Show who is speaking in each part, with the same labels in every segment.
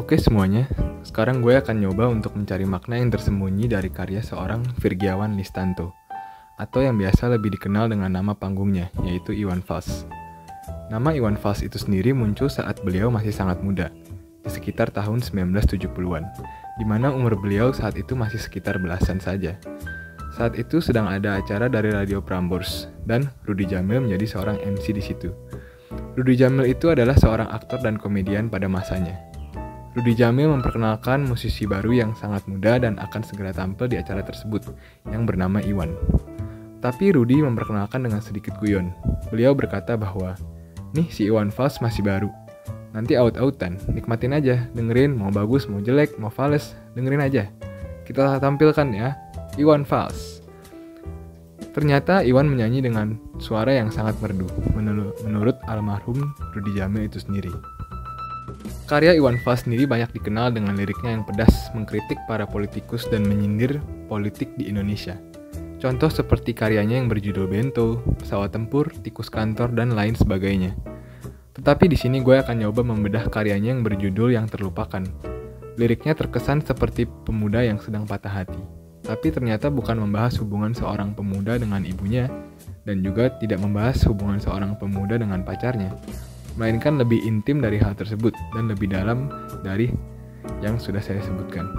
Speaker 1: Oke semuanya, sekarang gue akan nyoba untuk mencari makna yang tersembunyi dari karya seorang Virgiawan Listanto, atau yang biasa lebih dikenal dengan nama panggungnya, yaitu Iwan Fals. Nama Iwan Fals itu sendiri muncul saat beliau masih sangat muda, di sekitar tahun 1970-an, di mana umur beliau saat itu masih sekitar belasan saja. Saat itu sedang ada acara dari Radio Prambors, dan Rudy Jamil menjadi seorang MC di situ. Rudy Jamil itu adalah seorang aktor dan komedian pada masanya. Rudy Jamil memperkenalkan musisi baru yang sangat muda dan akan segera tampil di acara tersebut, yang bernama Iwan. Tapi Rudy memperkenalkan dengan sedikit guyon. Beliau berkata bahwa, "Nih si Iwan Fals masih baru. Nanti out-outan, nikmatin aja, dengerin mau bagus, mau jelek, mau fals, dengerin aja. Kita tampilkan ya, Iwan Fals." Ternyata Iwan menyanyi dengan suara yang sangat merdu, menurut almarhum Rudy Jamil itu sendiri. Karya Iwan Fals sendiri banyak dikenal dengan liriknya yang pedas, mengkritik para politikus dan menyindir politik di Indonesia. Contoh seperti karyanya yang berjudul Bento, Pesawat Tempur, Tikus Kantor, dan lain sebagainya. Tetapi di sini gue akan nyoba membedah karyanya yang berjudul Yang Terlupakan. Liriknya terkesan seperti pemuda yang sedang patah hati, tapi ternyata bukan membahas hubungan seorang pemuda dengan ibunya, dan juga tidak membahas hubungan seorang pemuda dengan pacarnya, melainkan lebih intim dari hal tersebut dan lebih dalam dari yang sudah saya sebutkan.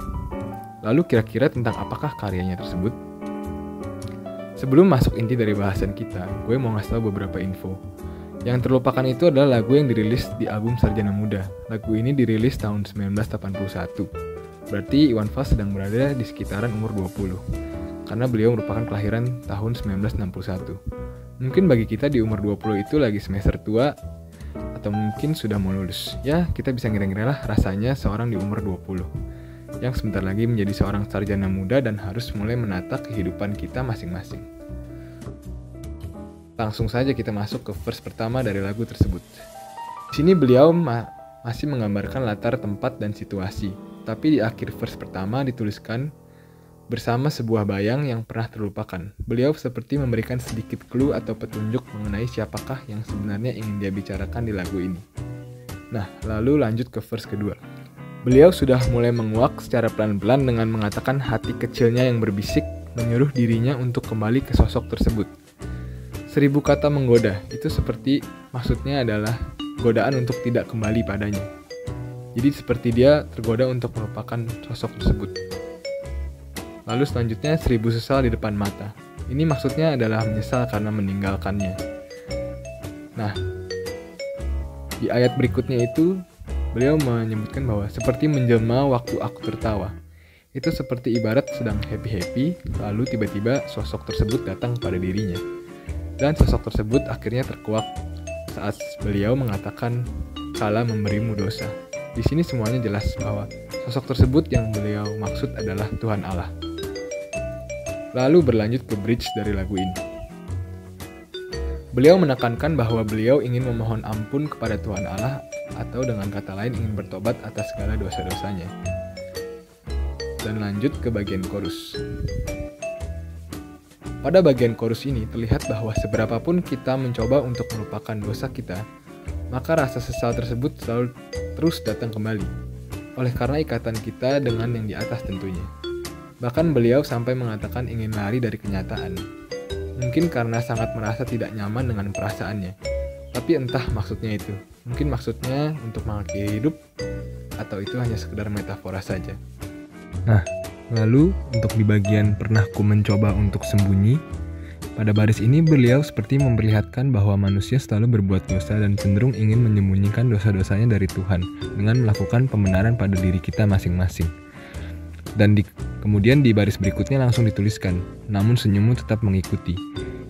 Speaker 1: Lalu kira-kira tentang apakah karyanya tersebut? Sebelum masuk inti dari bahasan kita, gue mau ngasih tahu beberapa info. Yang Terlupakan itu adalah lagu yang dirilis di album Sarjana Muda. Lagu ini dirilis tahun 1981. Berarti Iwan Fals sedang berada di sekitaran umur 20, karena beliau merupakan kelahiran tahun 1961. Mungkin bagi kita di umur 20 itu lagi semester tua, atau mungkin sudah mau lulus. Ya, kita bisa ngira-ngira lah rasanya seorang di umur 20 yang sebentar lagi menjadi seorang sarjana muda dan harus mulai menata kehidupan kita masing-masing. Langsung saja kita masuk ke verse pertama dari lagu tersebut. Di sini beliau masih menggambarkan latar tempat dan situasi, tapi di akhir verse pertama dituliskan bersama sebuah bayang yang pernah terlupakan. Beliau seperti memberikan sedikit clue atau petunjuk mengenai siapakah yang sebenarnya ingin dia bicarakan di lagu ini. Nah, lalu lanjut ke verse kedua. Beliau sudah mulai menguak secara pelan-pelan dengan mengatakan hati kecilnya yang berbisik menyuruh dirinya untuk kembali ke sosok tersebut. 1000 kata menggoda, itu seperti maksudnya adalah godaan untuk tidak kembali padanya. Jadi seperti dia tergoda untuk melupakan sosok tersebut. Lalu selanjutnya 1000 sesal di depan mata. Ini maksudnya adalah menyesal karena meninggalkannya. Nah, di ayat berikutnya itu beliau menyebutkan bahwa seperti menjelma waktu aku tertawa. Itu seperti ibarat sedang happy-happy, lalu tiba-tiba sosok tersebut datang pada dirinya. Dan sosok tersebut akhirnya terkuak saat beliau mengatakan kala memberimu dosa. Di sini semuanya jelas bahwa sosok tersebut yang beliau maksud adalah Tuhan Allah. Lalu berlanjut ke bridge dari lagu ini. Beliau menekankan bahwa beliau ingin memohon ampun kepada Tuhan Allah, atau dengan kata lain ingin bertobat atas segala dosa-dosanya. Dan lanjut ke bagian chorus. Pada bagian chorus ini terlihat bahwa seberapapun kita mencoba untuk melupakan dosa kita, maka rasa sesal tersebut selalu terus datang kembali, oleh karena ikatan kita dengan yang di atas tentunya. Bahkan beliau sampai mengatakan ingin lari dari kenyataan. Mungkin karena sangat merasa tidak nyaman dengan perasaannya. Tapi entah maksudnya itu. Mungkin maksudnya untuk mengakhiri hidup, atau itu hanya sekedar metafora saja. Nah, lalu untuk di bagian pernah ku mencoba untuk sembunyi, pada baris ini beliau seperti memperlihatkan bahwa manusia selalu berbuat dosa dan cenderung ingin menyembunyikan dosa-dosanya dari Tuhan dengan melakukan pembenaran pada diri kita masing-masing. Dan kemudian di baris berikutnya langsung dituliskan, namun senyummu tetap mengikuti.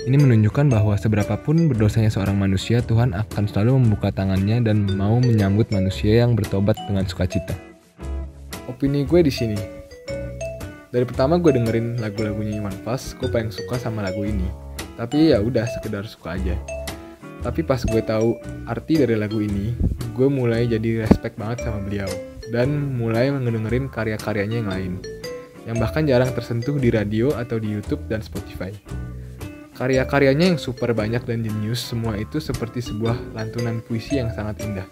Speaker 1: Ini menunjukkan bahwa seberapapun berdosanya seorang manusia, Tuhan akan selalu membuka tangannya dan mau menyambut manusia yang bertobat dengan sukacita. Opini gue di sini. Dari pertama gue dengerin lagu-lagunya Iwan Fals, gue paling suka sama lagu ini. Tapi ya udah sekedar suka aja. Tapi pas gue tahu arti dari lagu ini, gue mulai jadi respect banget sama beliau. Dan mulai ngedengerin karya-karyanya yang lain, yang bahkan jarang tersentuh di radio atau di YouTube dan Spotify. Karya-karyanya yang super banyak dan jenius, semua itu seperti sebuah lantunan puisi yang sangat indah.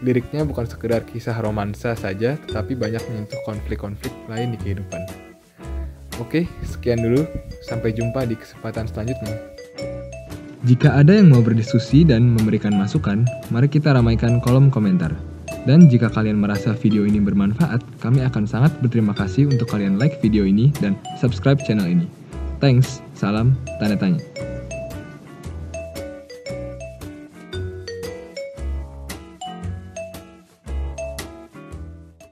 Speaker 1: liriknya bukan sekedar kisah romansa saja, tetapi banyak menyentuh konflik-konflik lain di kehidupan. Oke, sekian dulu. Sampai jumpa di kesempatan selanjutnya. Jika ada yang mau berdiskusi dan memberikan masukan, mari kita ramaikan kolom komentar. Dan jika kalian merasa video ini bermanfaat, kami akan sangat berterima kasih untuk kalian like video ini dan subscribe channel ini. Thanks, salam tanda tanya.